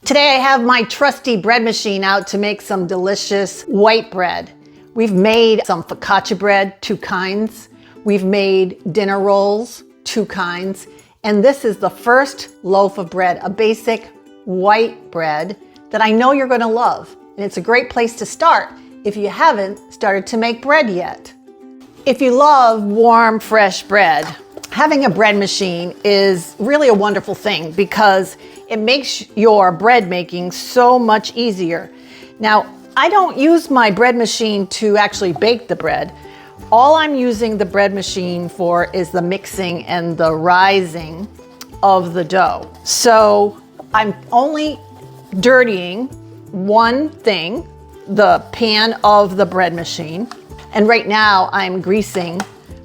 Today I have my trusty bread machine out to make some delicious white bread. We've made some focaccia bread, 2 kinds. We've made dinner rolls, 2 kinds. And this is the first loaf of bread, a basic white bread that I know you're gonna love. And it's a great place to start if you haven't started to make bread yet. If you love warm, fresh bread, having a bread machine is really a wonderful thing because it makes your bread making so much easier. Now, I don't use my bread machine to actually bake the bread. All I'm using the bread machine for is the mixing and the rising of the dough. So I'm only dirtying one thing, the pan of the bread machine. And right now I'm greasing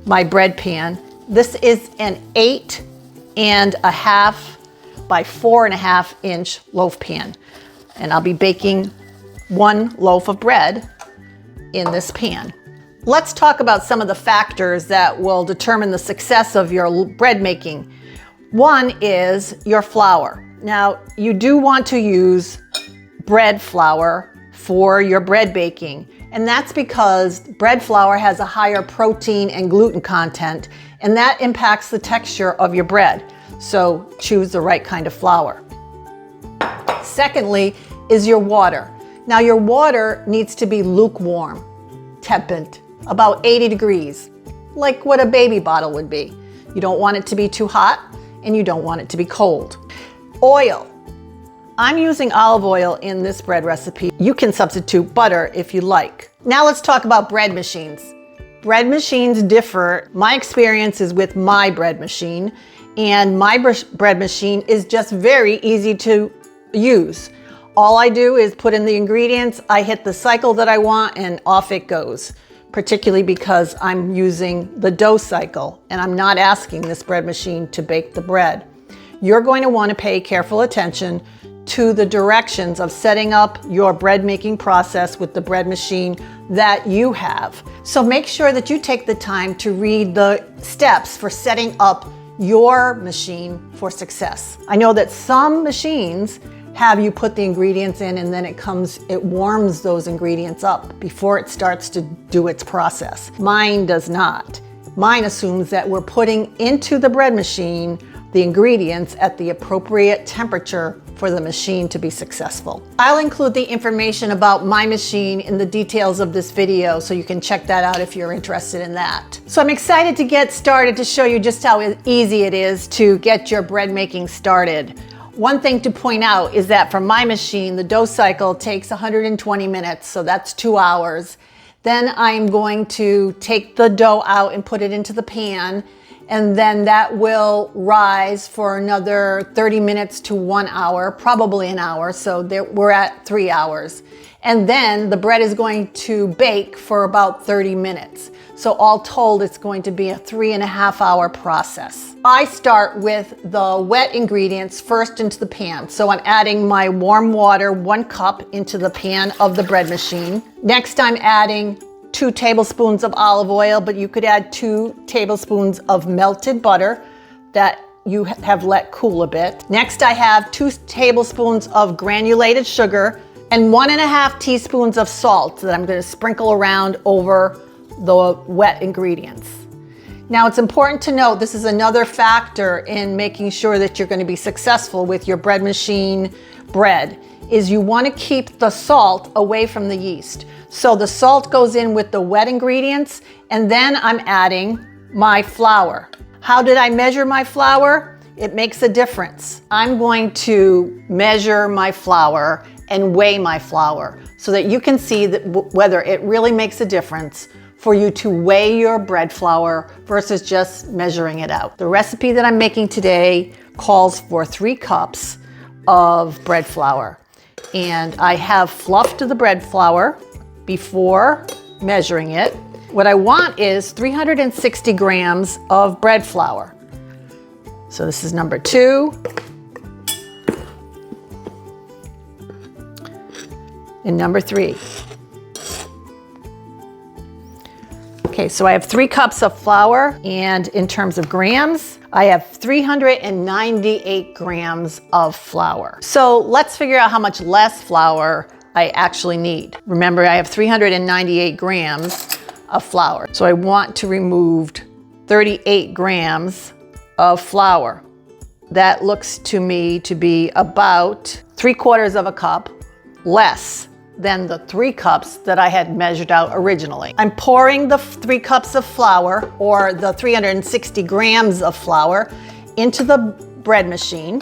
my bread pan. This is an 8.5 by 4.5 inch loaf pan. And I'll be baking 1 loaf of bread in this pan. Let's talk about some of the factors that will determine the success of your bread making. One is your flour. Now, you do want to use bread flour for your bread baking. And that's because bread flour has a higher protein and gluten content, and that impacts the texture of your bread. So choose the right kind of flour. Secondly is your water. Now your water needs to be lukewarm, tepid, about 80 degrees, like what a baby bottle would be. You don't want it to be too hot and you don't want it to be cold. Oil. I'm using olive oil in this bread recipe. You can substitute butter if you like. Now let's talk about bread machines. Bread machines differ. My experience is with my bread machine, and my bread machine is just very easy to use. All I do is put in the ingredients, I hit the cycle that I want, and off it goes. Particularly because I'm using the dough cycle and I'm not asking this bread machine to bake the bread. You're going to want to pay careful attention to the directions of setting up your bread making process with the bread machine that you have. So make sure that you take the time to read the steps for setting up your machine for success. I know that some machines have you put the ingredients in and then it warms those ingredients up before it starts to do its process. Mine does not. Mine assumes that we're putting into the bread machine the ingredients at the appropriate temperature for the machine to be successful. I'll include the information about my machine in the details of this video, so you can check that out if you're interested in that. So I'm excited to get started to show you just how easy it is to get your bread making started. One thing to point out is that for my machine, the dough cycle takes 120 minutes, so that's 2 hours. Then I'm going to take the dough out and put it into the pan, and then that will rise for another 30 minutes to 1 hour, probably an hour, so we're at 3 hours. And then the bread is going to bake for about 30 minutes. So all told, it's going to be a 3.5 hour process. I start with the wet ingredients first into the pan. So I'm adding my warm water, 1 cup, into the pan of the bread machine. Next, I'm adding 2 tablespoons of olive oil, but you could add 2 tablespoons of melted butter that you have let cool a bit. Next, I have 2 tablespoons of granulated sugar and 1.5 teaspoons of salt that I'm going to sprinkle around over the wet ingredients. Now, it's important to note this is another factor in making sure that you're going to be successful with your bread machine bread, is you want to keep the salt away from the yeast. So the salt goes in with the wet ingredients, and then I'm adding my flour. How did I measure my flour? It makes a difference. I'm going to measure my flour and weigh my flour so that you can see that whether it really makes a difference for you to weigh your bread flour versus just measuring it out. The recipe that I'm making today calls for 3 cups of bread flour. And I have fluffed the bread flour before measuring it. What I want is 360 grams of bread flour. So this is number 2. And number 3. Okay, so I have 3 cups of flour, and in terms of grams, I have 398 grams of flour. So let's figure out how much less flour I actually need. Remember, I have 398 grams of flour. So I want to remove 38 grams of flour. That looks to me to be about 3/4 of a cup less than the 3 cups that I had measured out originally. I'm pouring the 3 cups of flour, or the 360 grams of flour, into the bread machine.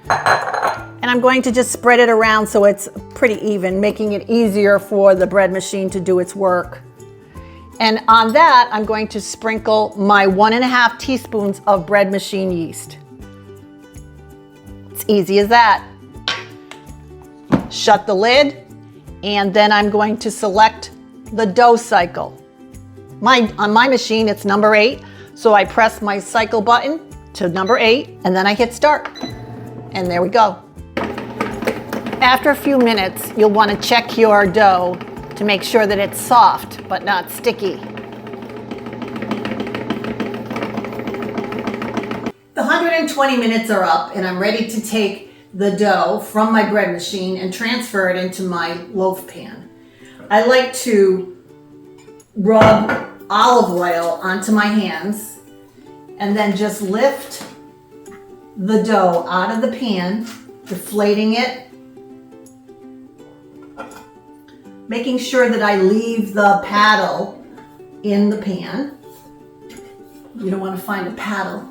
And I'm going to just spread it around so it's pretty even, making it easier for the bread machine to do its work. And on that, I'm going to sprinkle my 1.5 teaspoons of bread machine yeast. It's easy as that. Shut the lid, and then I'm going to select the dough cycle. On my machine, it's number 8, so I press my cycle button to number 8, and then I hit start. And there we go. After a few minutes, you'll want to check your dough to make sure that it's soft but not sticky. The 120 minutes are up, and I'm ready to take the dough from my bread machine and transfer it into my loaf pan. I like to rub olive oil onto my hands and then just lift the dough out of the pan, deflating it, making sure that I leave the paddle in the pan. You don't want to find a paddle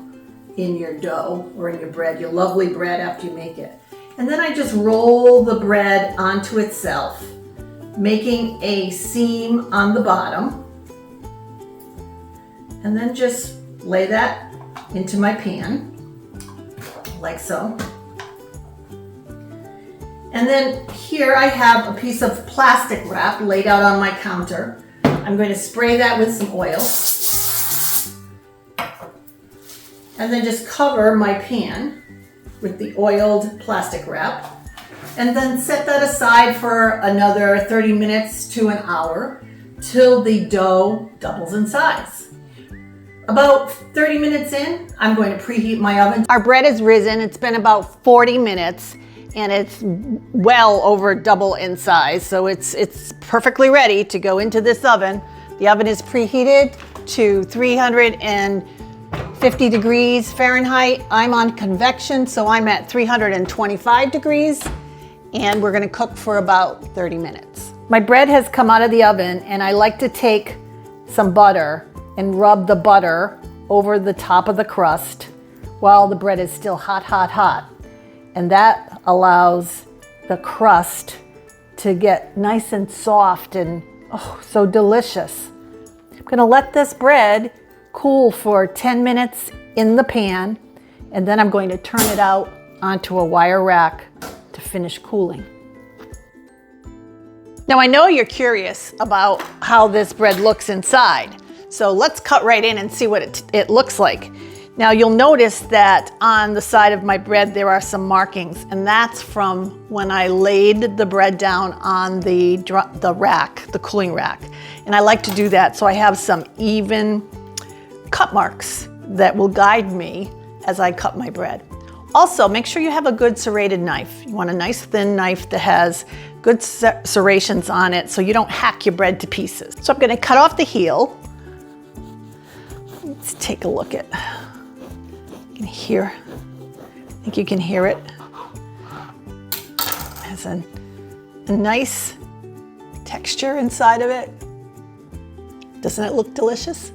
in your dough or in your bread, your lovely bread, after you make it. And then I just roll the bread onto itself, making a seam on the bottom. And then just lay that into my pan, like so. And then here I have a piece of plastic wrap laid out on my counter. I'm going to spray that with some oil. And then just cover my pan with the oiled plastic wrap. And then set that aside for another 30 minutes to an hour till the dough doubles in size. About 30 minutes in, I'm going to preheat my oven. Our bread is risen. It's been about 40 minutes and it's well over double in size. So it's perfectly ready to go into this oven. The oven is preheated to 350 degrees Fahrenheit. I'm on convection, so I'm at 325 degrees, and we're gonna cook for about 30 minutes. My bread has come out of the oven, and I like to take some butter and rub the butter over the top of the crust while the bread is still hot, hot, hot. And that allows the crust to get nice and soft and oh, so delicious. I'm gonna let this bread cool for 10 minutes in the pan, and then I'm going to turn it out onto a wire rack to finish cooling. Now I know you're curious about how this bread looks inside, so let's cut right in and see what it looks like. Now you'll notice that on the side of my bread there are some markings, and that's from when I laid the bread down on the rack, the cooling rack. And I like to do that so I have some even cut marks that will guide me as I cut my bread. Also, make sure you have a good serrated knife. You want a nice thin knife that has good serrations on it so you don't hack your bread to pieces. So I'm going to cut off the heel. Let's take a look at, you can hear, I think you can hear it. It has a nice texture inside of it. Doesn't it look delicious?